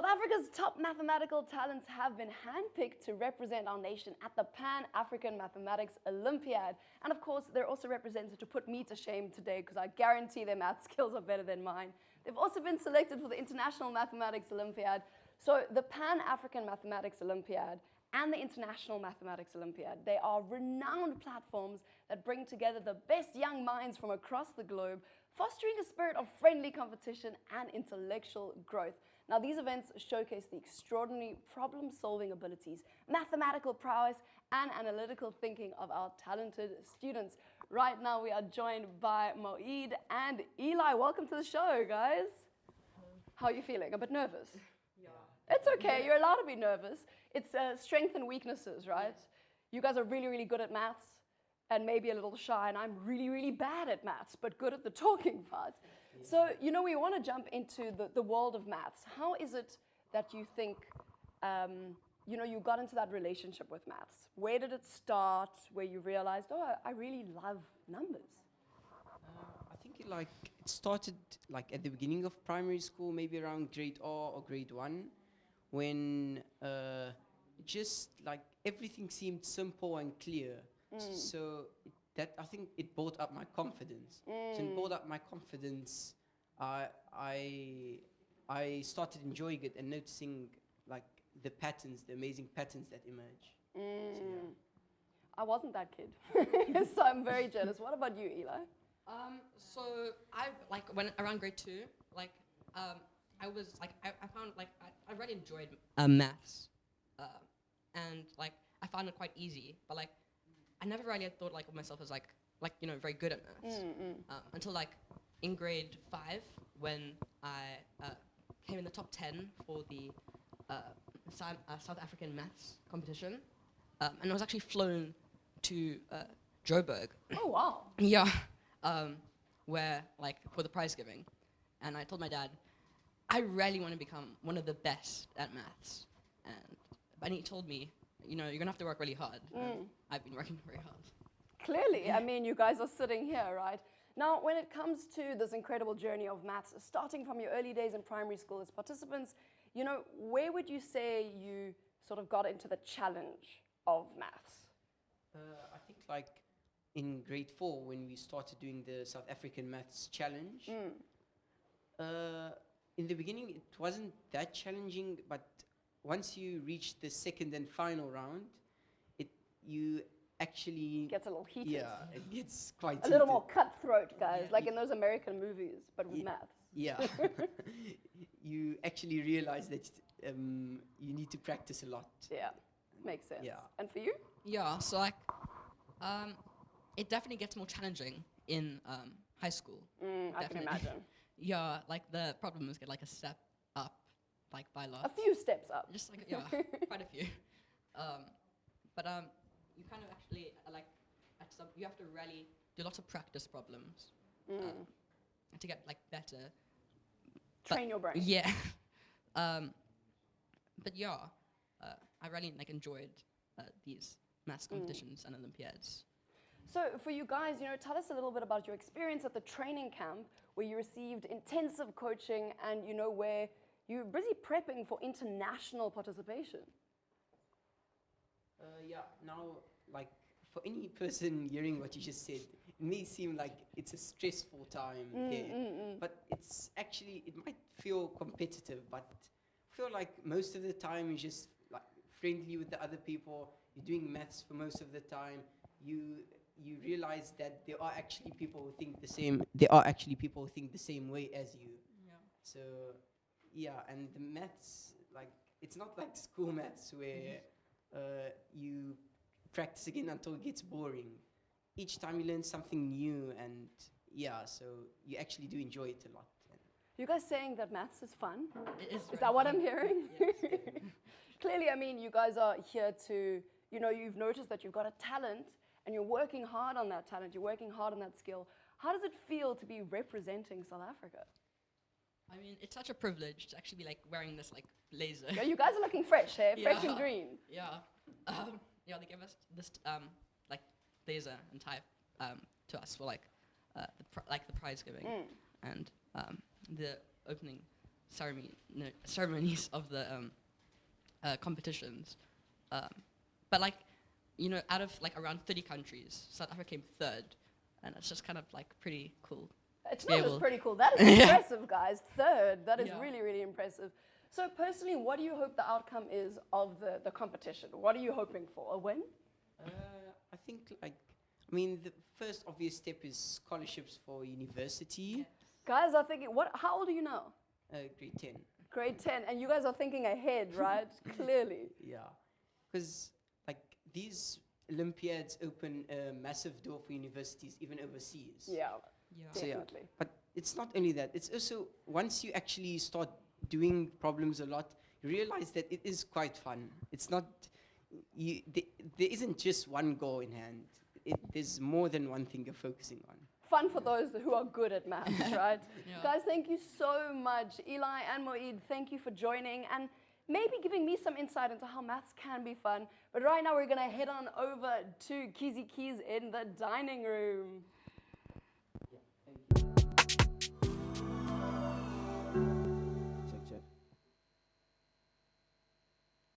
South Africa's top mathematical talents have been handpicked to represent our nation at the Pan African Mathematics Olympiad. And of course, they're also represented to put me to shame today because I guarantee their math skills are better than mine. They've also been selected for the International Mathematics Olympiad. So the Pan African Mathematics Olympiad and the International Mathematics Olympiad, they are renowned platforms that bring together the best young minds from across the globe, fostering a spirit of friendly competition and intellectual growth. Now, these events showcase the extraordinary problem-solving abilities, mathematical prowess, and analytical thinking of our talented students. Right now, we are joined by Moied and Eli. Welcome to the show, guys. How are you feeling? A bit nervous? Yeah. It's okay. You're allowed to be nervous. It's strengths and weaknesses, right? You guys are really, really good at maths and maybe a little shy, and I'm really, really bad at maths, but good at the talking part. So, you know, we want to jump into the world of maths. How is it that you think, you know, you got into that relationship with maths? Where did it start, where you realized, oh, I really love numbers? I think it started at the beginning of primary school, maybe around grade R or grade 1, when just everything seemed simple and clear. So that I think it built up my confidence. So it built up my confidence. I started enjoying it and noticing the patterns, the amazing patterns that emerge. So, yeah. I wasn't that kid, so I'm very jealous. What about you, Eli? So I when around grade 2, I was I found I really enjoyed maths, and I found it quite easy, but I never really thought of myself as very good at maths until in grade 5 when I came in the top 10 for the South African maths competition, and I was actually flown to Joburg. Oh wow! Yeah, where for the prize giving, and I told my dad, I really want to become one of the best at maths, and he told me, you know, you're gonna have to work really hard. I've been working very hard. Clearly, I mean, you guys are sitting here, right? Now, when it comes to this incredible journey of maths, starting from your early days in primary school as participants, you know, where would you say you sort of got into the challenge of maths? I think in grade 4 when we started doing the South African Maths Challenge. In the beginning, it wasn't that challenging, but once you reach the second and final round, you actually Gets a little heated. Yeah, it gets quite A little heated. more cutthroat, guys, Yeah, like in those American movies, but with maths. Yeah, you actually realize that you need to practice a lot. Yeah, makes sense. Yeah. And for you? Yeah, so it definitely gets more challenging in high school. I can imagine. Yeah, the problems get a step up, by lot. A few steps up. Just yeah, quite a few. But you kind of actually you have to really do lots of practice problems to get better. Train your brain. Yeah. But yeah, I really enjoyed these maths competitions and Olympiads. So for you guys, you know, tell us a little bit about your experience at the training camp where you received intensive coaching and, you know, where you're busy prepping for international participation. Yeah, now, for any person hearing what you just said, it may seem like it's a stressful time there, but it's actually, it might feel competitive, but I feel like most of the time you're just friendly with the other people, you're doing maths for most of the time, you realize that there are actually people who think the same way as you. Yeah. So, yeah, and the maths, it's not like school maths where you practice again until it gets boring. Each time you learn something new, and yeah, so you actually do enjoy it a lot. You guys saying that maths is fun? It is. Is that what I'm hearing? Yes. Clearly, I mean, you guys are here to, you know, you've noticed that you've got a talent and you're working hard on that talent, you're working hard on that skill. How does it feel to be representing South Africa? I mean, it's such a privilege to actually be wearing this blazer. Yeah, you guys are looking fresh, hey? Fresh Yeah. and green. Yeah. Yeah, they gave us this blazer and tie to us for the prize giving and the opening ceremonies of the competitions. But like, you know, out of like around 30 countries, South Africa came third, and it's just kind of like pretty cool. It's be not just able- pretty cool. That is impressive, guys. Third. That is Yeah. really, really impressive. So personally, what do you hope the outcome is of the competition? What are you hoping for? A win? I think, like, I mean, the first obvious step is scholarships for university, Guys are thinking, how old are you now? grade 10. Grade 10. And you guys are thinking ahead, right? Clearly. Yeah, because like these Olympiads open a massive door for universities, even overseas. Yeah, Yeah. So yeah, definitely. but it's not only that. It's also once you actually start doing problems a lot, you realize that it is quite fun. It's not there isn't just one goal in hand. There's more than one thing you're focusing on. Fun for those who are good at maths, right? Yeah. Guys, thank you so much. Eli and Moied, thank you for joining and maybe giving me some insight into how maths can be fun. But right now we're going to head on over to Kizzy Keys in the dining room.